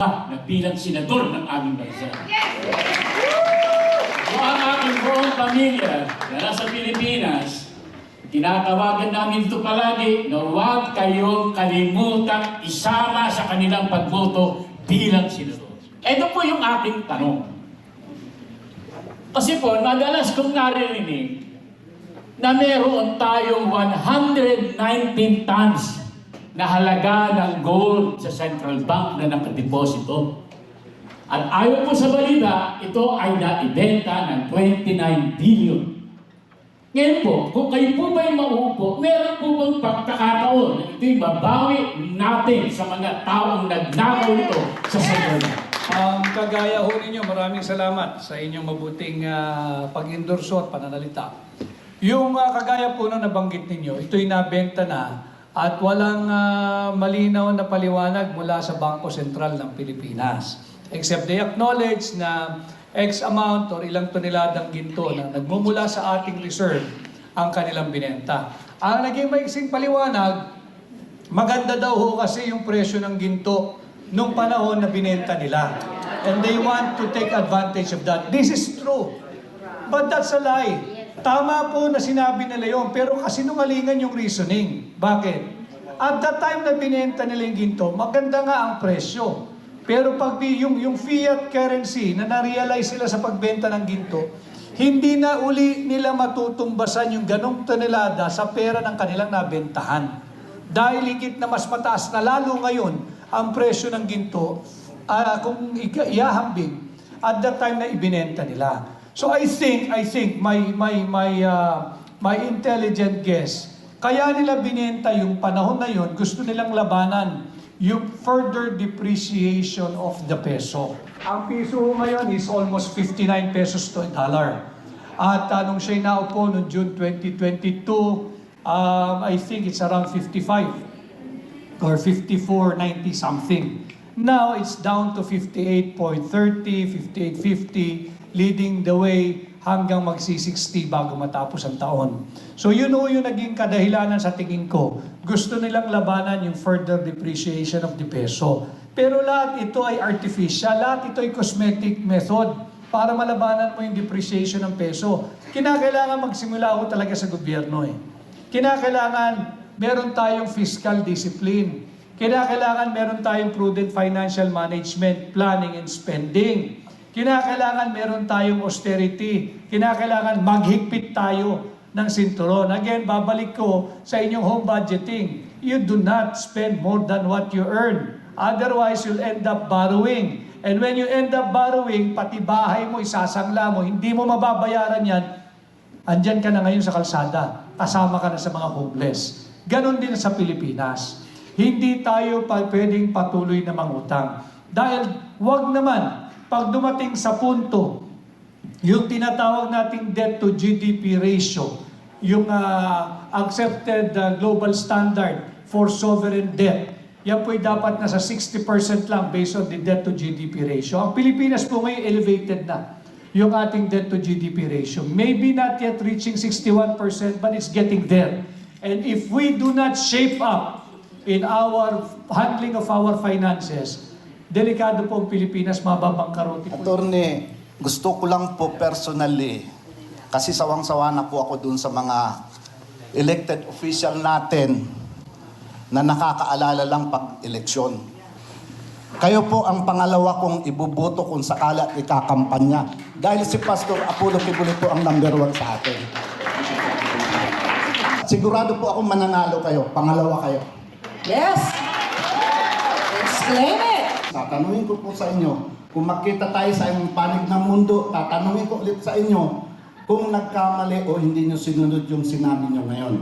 na bilang senador ng aming bansa. So ang aking buong pamilya na nasa Pilipinas, tinatawagan namin ito palagi na huwag kayong kalimutang isama sa kanilang pagboto bilang senador. Ito po yung aking tanong. Kasi po, madalas kong narinig na meron tayong 119 tons na halaga ng gold sa Central Bank na nakadeposito. At ayon po sa balita, ito ay naibenta ng 29 billion. Ngayon po, kung kayo po ba'y mauupo, meron po bang pagkakataon na ito'y mabawi natin sa mga taong nagnakaw ito sa Central Bank? Kagaya ho ninyo, maraming salamat sa inyong mabuting pag-endorso at pananalita. Yung kagaya po na nabanggit ninyo, ito'y nabenta na at walang malinaw na paliwanag mula sa Bangko Sentral ng Pilipinas. Except they acknowledge na X amount or ilang toneladang ginto na nagmumula sa ating reserve ang kanilang binenta. Ang naging maiksing paliwanag, maganda daw ho kasi yung presyo ng ginto nung panahon na binenta nila. And they want to take advantage of that. This is true. But that's a lie. Tama po na sinabi nila yun, pero kasinungalingan yung reasoning. Bakit? At that time na binenta nila yung ginto, maganda nga ang presyo. Pero pag yung fiat currency na na-realize sila sa pagbenta ng ginto, hindi na uli nila matutumbasan yung ganong tonelada sa pera ng kanilang nabentahan. Dahil higit na mas mataas na lalo ngayon ang presyo ng ginto kung iahambing at that time na ibinenta nila. So I think my intelligent guess, kaya nila binenta yung panahon na yun, gusto nilang labanan yung further depreciation of the peso. Ang piso ngayon is almost 59 pesos to a dollar. At nung siya'y naupo noong June 2022, I think it's around 55 or 54.90 something. Now it's down to 58.30, 58.50, leading the way hanggang magsi-60 bago matapos ang taon. So yun o yung naging kadahilanan sa tingin ko. Gusto nilang labanan yung further depreciation of the peso. Pero lahat ito ay artificial, lahat ito ay cosmetic method para malabanan mo yung depreciation ng peso. Kinakailangan magsimula ako talaga sa gobyerno eh. Kinakailangan meron tayong fiscal discipline. Kinakailangan meron tayong prudent financial management, planning and spending. Kinakailangan meron tayong austerity. Kinakailangan maghigpit tayo ng sinturon. Again, babalik ko sa inyong home budgeting. You do not spend more than what you earn. Otherwise, you'll end up borrowing. And when you end up borrowing, pati bahay mo, isasangla mo, hindi mo mababayaran yan, andyan ka na ngayon sa kalsada. Kasama ka na sa mga homeless. Ganon din sa Pilipinas. Hindi tayo pwedeng patuloy na mangutang. Dahil wag naman, pag dumating sa punto, yung tinatawag nating debt to GDP ratio, yung accepted global standard for sovereign debt, yan po'y dapat nasa 60% lang based on the debt to GDP ratio. Ang Pilipinas po ngayon elevated na yung ating debt to GDP ratio. Maybe not yet reaching 61%, but it's getting there. And if we do not shape up in our handling of our finances, delikado po ang Pilipinas, mababangkarotin po. Attorney, gusto ko lang po personally, kasi sawang-sawa na po ako dun sa mga elected official natin na nakakaalala lang pag-eleksyon. Kayo po ang pangalawa kong ibuboto kung sakala at ikakampanya. Dahil si Pastor Apollo Kibulit po ang number 1 sa atin. Sigurado po ako mananalo kayo. Pangalawa kayo. Yes! Explain it! Tatanungin ko po sa inyo, kung makita tayo sa iyong panig ng mundo, tatanungin ko ulit sa inyo, kung nagkamali o hindi nyo sinunod yung sinabi nyo ngayon.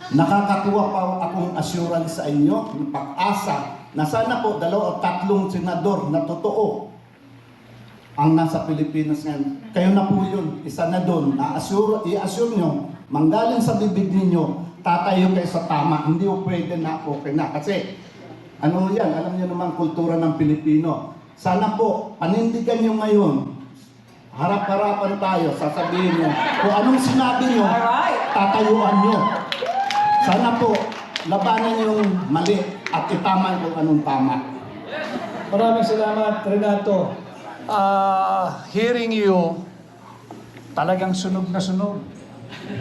Nakakakuha pa akong assurance sa inyo, yung pag-asa, na sana po 2 o 3 senador na totoo ang nasa Pilipinas ngayon. Kayo na po yun, isa na doon, i-assure nyo, manggaling sa bibig ninyo, tatayo kayo sa tama, hindi po pwede na okay na. Kasi, ano yan, alam nyo naman kultura ng Pilipino. Sana po, panindigan nyo ngayon, harap-harapan tayo, sasabihin nyo, kung anong sinabi nyo, tatayuan nyo. Sana po, labanan yung mali at itama kung anong tama. Maraming salamat, Renato. Hearing you, talagang sunog na sunog.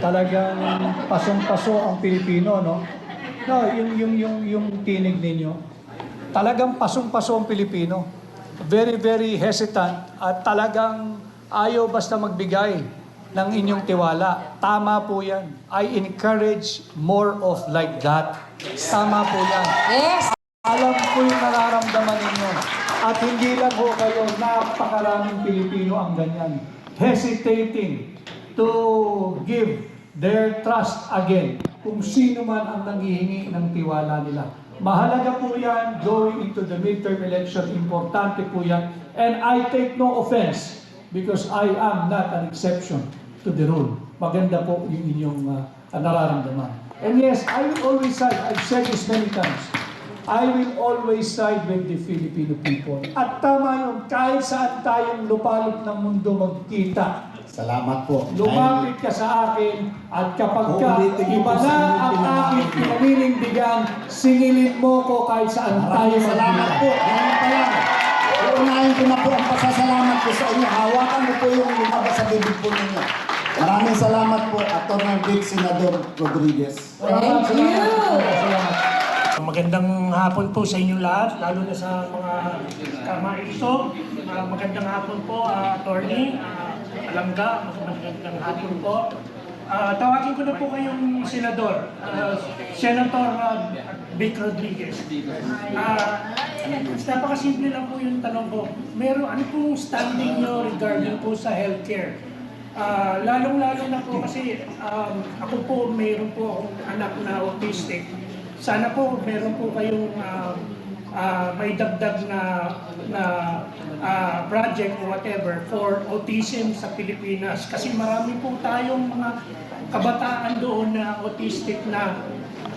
Talagang pasong-paso ang Pilipino, no? No, yung tinig ninyo. Talagang pasong-paso ang Pilipino. Very, very hesitant at talagang ayaw basta magbigay ng inyong tiwala. Tama po yan. I encourage more of like that. Tama po yan. Yes! Alam ko yung nararamdaman ninyo. At hindi lang ho kayo, napakaraming Pilipino ang ganyan. Hesitating to give their trust again kung sino man ang nanghihingi ng tiwala nila. Mahalaga po yan going into the midterm election. Importante po yan. And I take no offense because I am not an exception to the rule. Maganda po yung inyong nararamdaman. And yes, I will always side, I've said this many times, I will always side with the Filipino people. At tama yun, kahit saan tayong lupalop ng mundo magkita, Salamat po. lumapit ka sa akin at kapag ka Uulitin ko iba po sa na inyong ang pinangalan. aking pinaninindigan, singilin mo ko kahit saan tayo Maraming salamat po. Ganun pa lang. Uunahin ko na po ang pasasalamat ko sa inyo. Hawakan mo po yung lumabas sa bibig po ninyo. Maraming salamat po, Atty. Vic Senador Rodriguez. Thank you! Magandang hapon po sa inyong lahat, lalo na sa mga kamaisog. Magandang hapon po, Attorney Alangga. Magandang hapon po. Tawagin ko na po kayong Senador, Senator Vic Rodriguez. Napakasimple lang po yung tanong ko. Ano pong standing nyo regarding po sa healthcare? Lalong-lalo na po kasi ako po, mayroon po akong anak na autistic. Sana po meron po kayong may dagdag na project or whatever for autism sa Pilipinas. Kasi marami po tayong mga kabataan doon na autistic na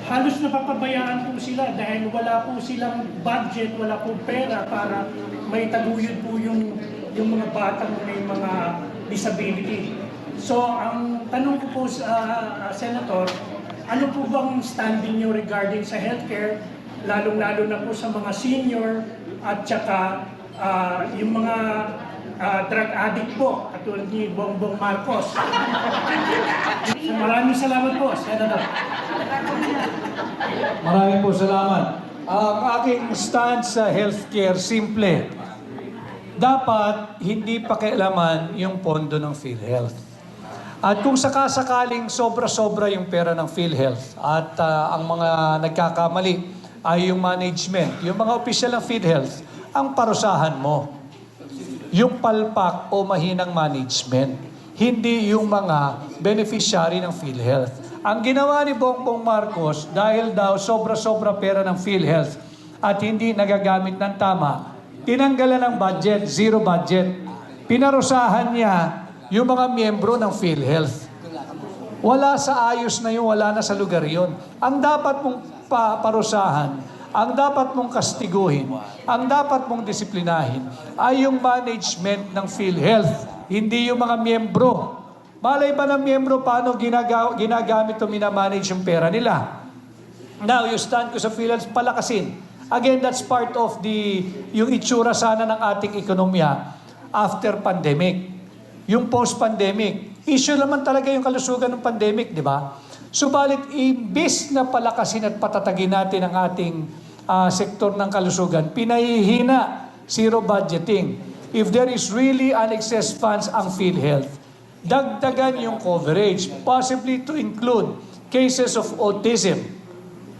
halos napapabayaan po sila dahil wala po silang budget, wala po pera para may taguyod po yung mga batang may mga disability. So, ang tanong ko po sa Senator, ano po bang standing nyo regarding sa healthcare, lalong-lalo na po sa mga senior at saka yung mga drug addict po, katulad ni Bongbong Marcos. So, maraming salamat po, Senator. Maraming po salamat. Ang aking stance sa healthcare, simple. Dapat hindi pakialaman yung pondo ng PhilHealth. At kung sakasakaling sobra-sobra yung pera ng PhilHealth at ang mga nagkakamali ay yung management, yung mga opisyal ng PhilHealth, ang parusahan mo. Yung palpak o mahinang management, hindi yung mga beneficiary ng PhilHealth. Ang ginawa ni Bongbong Marcos, dahil daw sobra-sobra pera ng PhilHealth at hindi nagagamit ng tama, tinanggalan ng budget, zero budget. Pinarusahan niya yung mga miyembro ng PhilHealth. Wala sa ayos na yun, wala na sa lugar yun. Ang dapat mong parusahan, ang dapat mong kastiguhin, ang dapat mong disiplinahin ay yung management ng PhilHealth, hindi yung mga miyembro. Malay ba ng miyembro paano ginagamit o minamanage yung pera nila? Now, yung stand ko sa PhilHealth, palakasin. Again, that's part of yung itsura sana ng ating ekonomiya after pandemic. Yung post-pandemic, issue naman talaga yung kalusugan ng pandemic, di ba? Subalit, imbis na palakasin at patatagin natin ang ating sektor ng kalusugan, pinahihina, zero budgeting. If there is really an excess funds ang PhilHealth, dagdagan yung coverage, possibly to include cases of autism.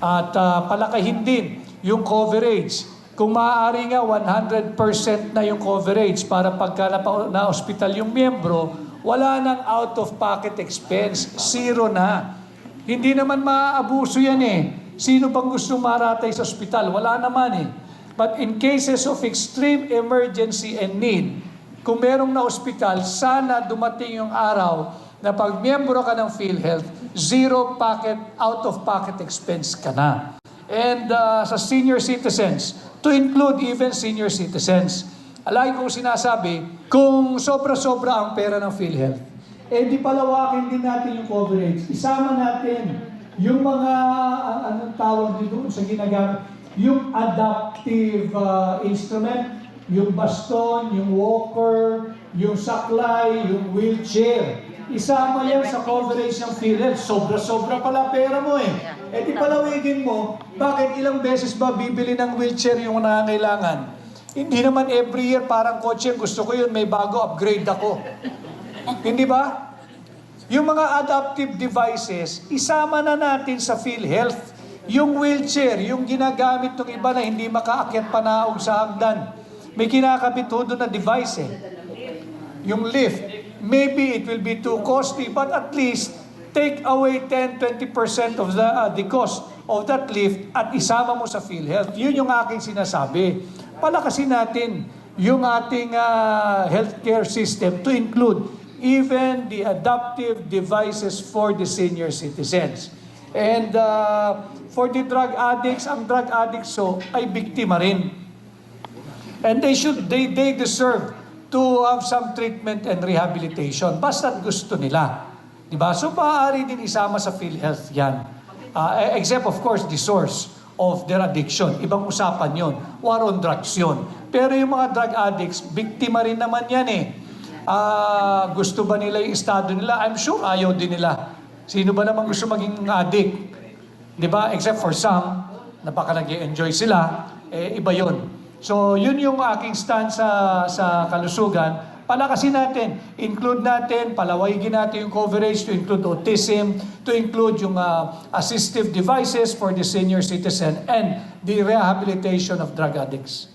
At palakahin din yung coverage. Kung maaari nga 100% na yung coverage para pagka na-hospital yung miyembro, wala nang out-of-pocket expense, zero na. Hindi naman maaabuso yan eh. Sino bang gusto maratay sa ospital? Wala naman eh. But in cases of extreme emergency and need, kung merong na ospital, sana dumating yung araw na pag miyembro ka ng PhilHealth, zero out-of-pocket expense ka na. And sa senior citizens, to include even senior citizens. Alay kong sinasabi, kung sobra-sobra ang pera ng PhilHealth, di palawakin din natin yung coverage. Isama natin yung mga, anong tawag dito sa ginagamit, yung adaptive instrument, yung baston, yung walker, yung saklay, yung wheelchair. Isama yan sa coverage ng PhilHealth. Sobra-sobra pala pera mo eh. Eh di palawigin mo, bakit ilang beses ba bibili ng wheelchair yung nangangailangan? Hindi naman every year parang kotse, gusto ko yun, may bago, upgrade ako. Hindi ba? Yung mga adaptive devices, isama na natin sa PhilHealth. Yung wheelchair, yung ginagamit ng iba na hindi makaakyat panaog sa hagdan. May kinakabit ho doon na device eh. Yung lift, maybe it will be too costly, but at least take away 10-20% of the cost of that lift at isama mo sa PhilHealth. Yun yung aking sinasabi. Palakasin natin yung ating healthcare system to include even the adaptive devices for the senior citizens. And for the drug addicts, ang drug addicts ay biktima rin. And they deserve to have some treatment and rehabilitation. Basta't gusto nila. Diba? So, maaari din isama sa PhilHealth yan. Except, of course, the source of their addiction. Ibang usapan yon. War on drugs yun. Pero yung mga drug addicts, biktima rin naman yan eh. Gusto ba nila yung estado nila? I'm sure ayaw din nila. Sino ba naman gusto maging addict? Diba? Except for some, napaka nag-enjoy sila, iba yon. So, yun yung aking stand sa kalusugan. Palakasin natin, include natin, palawigin natin yung coverage to include autism, to include yung assistive devices for the senior citizen and the rehabilitation of drug addicts.